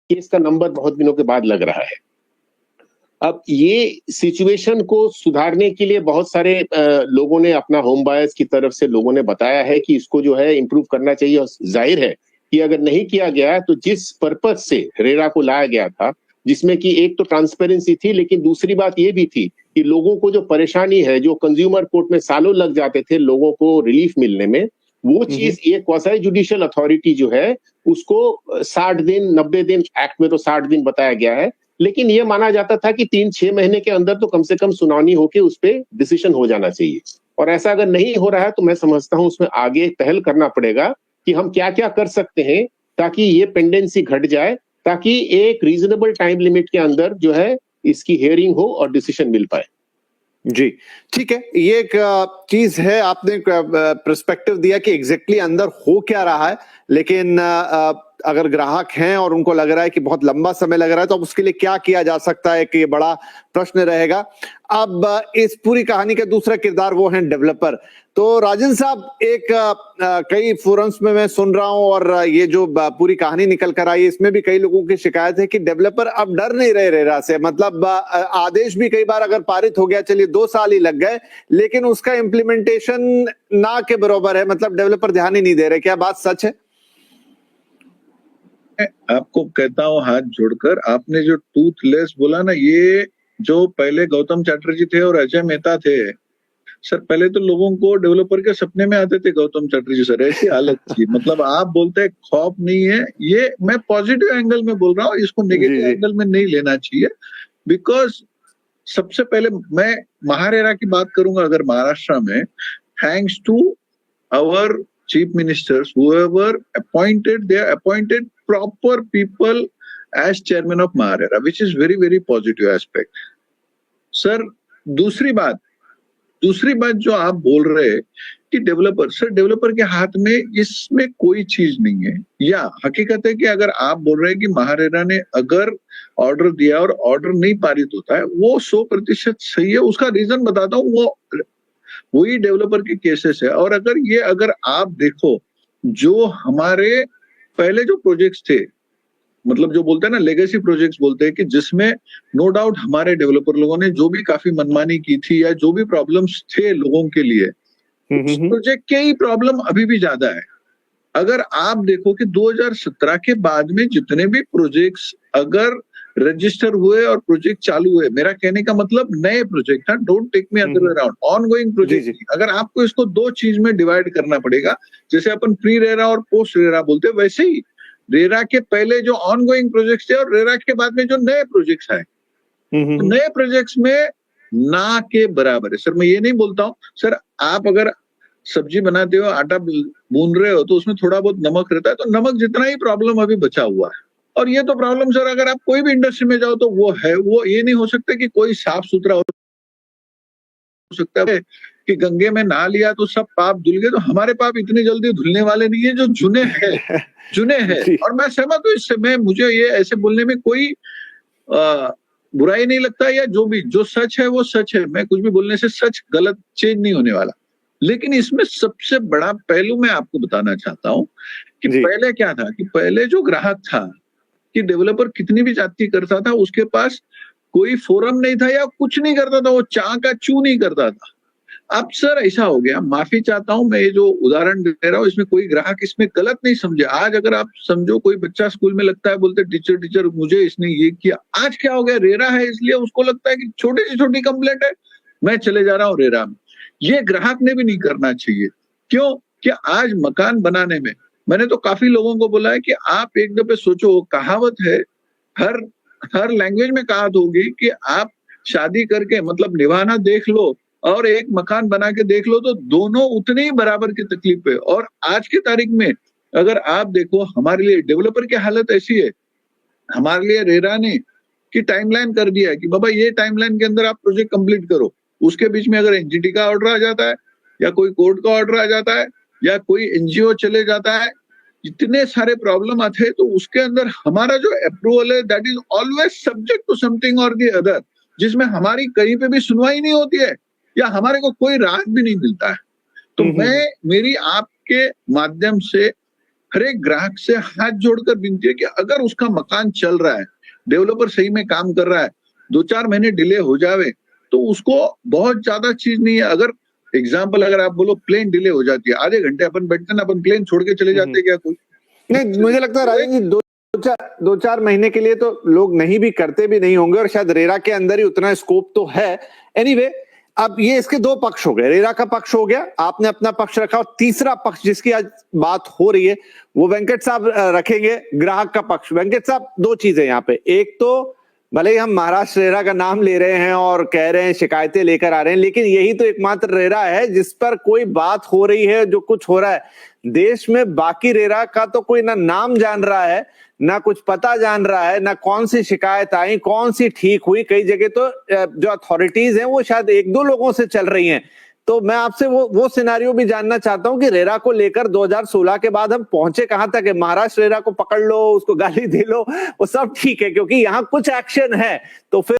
Case का number बहुत दिनों के बाद लग रहा है। अब ये सिचुएशन को सुधारने के लिए बहुत सारे लोगों ने अपना होम बायर्स की तरफ से लोगों ने बताया है कि इसको जो है इम्प्रूव करना चाहिए, और जाहिर है कि अगर नहीं किया गया तो जिस पर्पज से रेरा को लाया गया था, जिसमें कि एक तो ट्रांसपेरेंसी थी, लेकिन दूसरी बात ये भी थी कि लोगों को जो परेशानी है, जो कंज्यूमर कोर्ट में सालों लग जाते थे लोगों को रिलीफ मिलने में, वो चीज ये क्वासी जुडिशियल अथॉरिटी जो है उसको 60 दिन 90 दिन, एक्ट में तो 60 दिन बताया गया है, लेकिन ये माना जाता था कि 3-6 महीने के अंदर तो कम से कम सुनावनी होके उस पर डिसीजन हो जाना चाहिए। और ऐसा अगर नहीं हो रहा है तो मैं समझता हूं उसमें आगे पहल करना पड़ेगा कि हम क्या क्या कर सकते हैं ताकि ये पेंडेंसी घट जाए, ताकि एक रीजनेबल टाइम लिमिट के अंदर जो है इसकी हियरिंग हो और डिसीजन मिल पाए। जी ठीक है, ये एक चीज है, आपने पर्सपेक्टिव दिया कि एग्जैक्टली अंदर हो क्या रहा है, लेकिन अगर ग्राहक हैं और उनको लग रहा है कि बहुत लंबा समय लग रहा है तो अब उसके लिए क्या किया जा सकता है, कि ये बड़ा प्रश्न रहेगा। अब इस पूरी कहानी का दूसरा किरदार वो है डेवलपर। तो राजेंद्र साहब, एक कई फोरम्स में मैं सुन रहा हूं और ये जो पूरी कहानी निकल कर आई इसमें भी कई लोगों की शिकायत है कि डेवलपर अब डर नहीं रहे रेरा से। मतलब आदेश भी कई बार अगर पारित हो गया, चलिए 2 साल ही लग गए, लेकिन उसका इम्प्लीमेंटेशन ना के बराबर है, मतलब डेवलपर ध्यान ही नहीं दे रहे। क्या बात सच है? आपको कहता हूं हाथ जोड़कर, आपने जो टूथलेस बोला ना, ये जो पहले गौतम चैटर्जी थे और अजय मेहता थे सर, पहले तो लोगों को डेवलपर के सपने में आते थे गौतम चैटर्जी सर, ऐसी हालत थी। मतलब आप बोलते हैं खौफ नहीं है, ये मैं पॉजिटिव एंगल में बोल रहा हूँ, इसको नेगेटिव एंगल में नहीं लेना चाहिए। बिकॉज सबसे पहले मैं महारेरा की बात करूंगा, अगर महाराष्ट्र में, thanks to our chief ministers, whoever appointed, they appointed proper people as chairman of Maharera, which is very very positive aspect. Sir दूसरी बात जो आप बोल रहे हैं कि डेवलपर, सर डेवलपर के हाथ में इसमें कोई चीज नहीं है। या हकीकत है कि अगर आप बोल रहे हैं कि महारेरा ने अगर ऑर्डर दिया और ऑर्डर नहीं पारित होता है, वो 100% सही है। उसका रीजन बताता हूँ, वो वही डेवलपर के केसेस है। और अगर आप देखो, जो हमारे पहले जो प्रोजेक्ट्स थे, मतलब जो बोलते हैं ना लेगेसी प्रोजेक्ट्स बोलते हैं, कि जिसमें नो डाउट हमारे डेवलपर लोगों ने जो भी काफी मनमानी की थी या जो भी प्रॉब्लम्स थे लोगों के लिए, उस प्रोजेक्ट के ही प्रॉब्लम अभी भी ज्यादा है। अगर आप देखो कि 2017 के बाद में जितने भी प्रोजेक्ट्स अगर रजिस्टर हुए और प्रोजेक्ट चालू हुए, मेरा कहने का मतलब नए प्रोजेक्ट है, don't take me other way around, ongoing project. अगर आपको इसको 2 चीज में डिवाइड करना पड़ेगा, जैसे अपन प्री रेरा और पोस्ट रेरा बोलते हैं, वैसे ही रेरा के पहले जो ऑनगोइंग प्रोजेक्ट्स थे और रेरा के बाद में जो नए प्रोजेक्ट्स आए, तो नए प्रोजेक्ट्स में ना के बराबर है। सर मैं ये नहीं बोलता हूँ, सर आप अगर सब्जी बनाते हो, आटा भून रहे हो, तो उसमें थोड़ा बहुत नमक रहता है, तो नमक जितना ही प्रॉब्लम अभी बचा हुआ है। और ये तो प्रॉब्लम सर अगर आप कोई भी इंडस्ट्री में जाओ तो वो है, वो ये नहीं हो सकता कि कोई साफ सुथरा हो सकता है कि गंगे में नहा लिया तो सब पाप धुल गए। तो हमारे पाप इतनी जल्दी धुलने वाले नहीं है, जो जुने हैं। और मैं सहमत हूँ इससे, मुझे ये ऐसे बोलने में कोई बुराई नहीं लगता, या जो सच है वो सच है। मैं कुछ भी बोलने से सच गलत चेंज नहीं होने वाला। लेकिन इसमें सबसे बड़ा पहलू मैं आपको बताना चाहता हूँ कि पहले क्या था, कि पहले जो ग्राहक था, कि डेवलपर कितनी भी जाति करता था, उसके पास कोई फोरम नहीं था या कुछ नहीं करता था, वो चा का चू नहीं करता था। अब सर ऐसा हो गया, माफी चाहता हूं, मैं ये जो उदाहरण दे रहा हूँ इसमें कोई ग्राहक इसमें गलत नहीं समझे। आज अगर आप समझो कोई बच्चा स्कूल में लगता है, बोलते टीचर मुझे इसने ये किया। आज क्या हो गया, रेरा है इसलिए उसको लगता है कि छोटी से छोटी कंप्लेंट है, मैं चले जा रहा हूँ रेरा में। ये ग्राहक ने भी नहीं करना चाहिए। क्यों? कि आज मकान बनाने में, मैंने तो काफी लोगों को बोला है कि आप एक दफे सोचो, कहावत है, हर लैंग्वेज में कहावत होगी कि आप शादी करके मतलब निभाना देख लो और एक मकान बना के देख लो, तो दोनों उतने ही बराबर की तकलीफ है। और आज की तारीख में अगर आप देखो, हमारे लिए डेवलपर की हालत ऐसी है, हमारे लिए रेरा ने की टाइमलाइन कर दिया है कि बाबा ये टाइमलाइन के अंदर आप प्रोजेक्ट कंप्लीट करो। उसके बीच में अगर एनजीटी का ऑर्डर आ जाता है या कोई कोर्ट का ऑर्डर आ जाता है या कोई एनजीओ चले जाता है, इतने सारे प्रॉब्लम आते हैं, तो उसके अंदर हमारा जो अप्रूवल है that is always subject to something और दी अदर, जिसमें हमारी कहीं पे भी सुनवाई नहीं होती है या हमारे को कोई राहत भी नहीं मिलता है। तो मैं मेरी आपके माध्यम से हर एक ग्राहक से हाथ जोड़कर विनती है कि अगर उसका मकान चल रहा है, डेवलपर सही में काम कर रहा है, 2-4 महीने डिले हो जावे तो उसको बहुत ज्यादा चीज नहीं है। अगर एग्जाम्पल अगर आप बोलो प्लेन डिले हो जाती है, आधे घंटे अपन बैठते ना, अपन प्लेन छोड़ के चले जाते क्या कोई? नहीं, मुझे लगता है राजन जी 2-4 महीने के लिए तो लोग नहीं भी करते भी नहीं होंगे, और शायद रेरा के अंदर ही उतना स्कोप तो है। एनीवे, अब ये इसके दो पक्ष हो गए, रेरा का पक्ष हो गया, आपने अपना पक्ष रखा, और तीसरा पक्ष जिसकी आज बात हो रही है वो वेंकट साहब रखेंगे, ग्राहक का पक्ष। वेंकट साहब, दो चीजें यहाँ पे, एक तो भले ही हम महाराष्ट्र रेरा का नाम ले रहे हैं और कह रहे हैं, शिकायतें लेकर आ रहे हैं, लेकिन यही तो एकमात्र रेरा है जिस पर कोई बात हो रही है, जो कुछ हो रहा है देश में। बाकी रेरा का तो कोई ना नाम जान रहा है, ना कुछ पता जान रहा है, ना कौन सी शिकायत आई, कौन सी ठीक हुई। कई जगह तो जो अथॉरिटीज हैं वो शायद 1-2 लोगों से चल रही हैं। तो मैं आपसे वो सिनारियो भी जानना चाहता हूं कि रेरा को लेकर 2016 के बाद हम पहुंचे कहां तक है। महाराष्ट्र रेरा को पकड़ लो, उसको गाली दे लो, वो सब ठीक है क्योंकि यहां कुछ एक्शन है, तो फिर